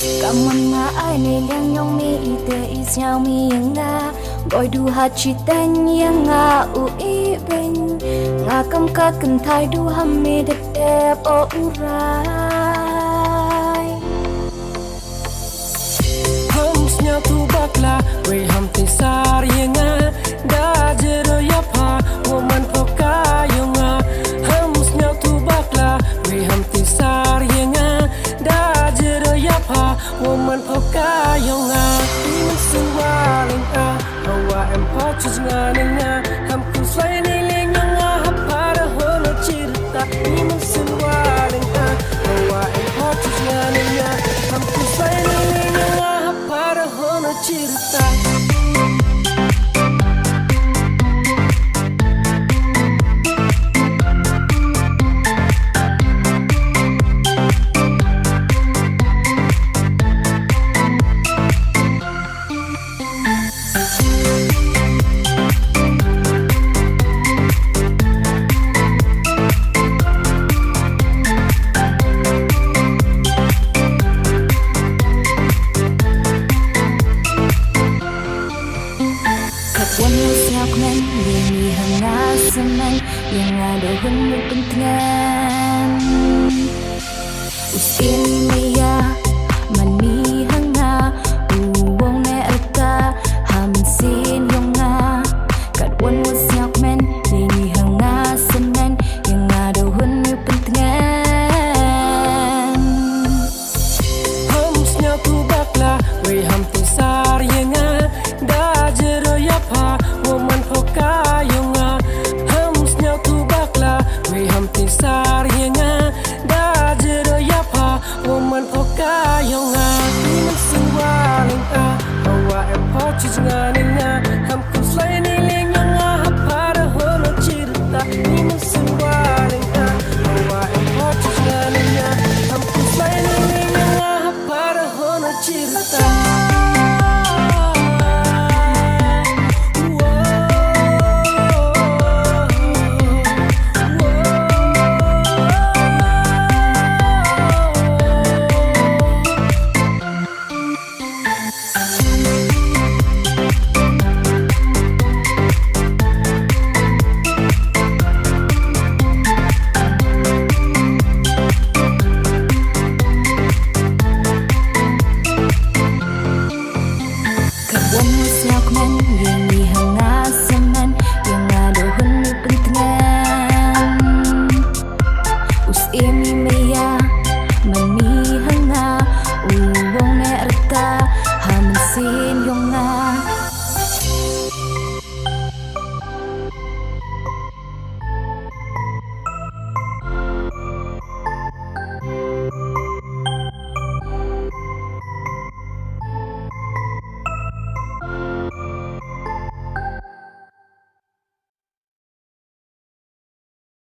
Cảm ơn ai này liang nhong mi ite is nhau mi nga gọi du ha chi tên nga u i ben nga kam ka kan thai du ham mi de te o urai Ham snya tu bakla we ham te sar yenga da jero yapa woman poka yonga ham snya tu bakla we ham te sar yenga da jero yapa woman poka yonga isin waling hawa em pachus nga ham ku sai ni lenga hapara hono chirta isin waling hawa em pachus nga ham ku sai ni lenga hapara hono chirta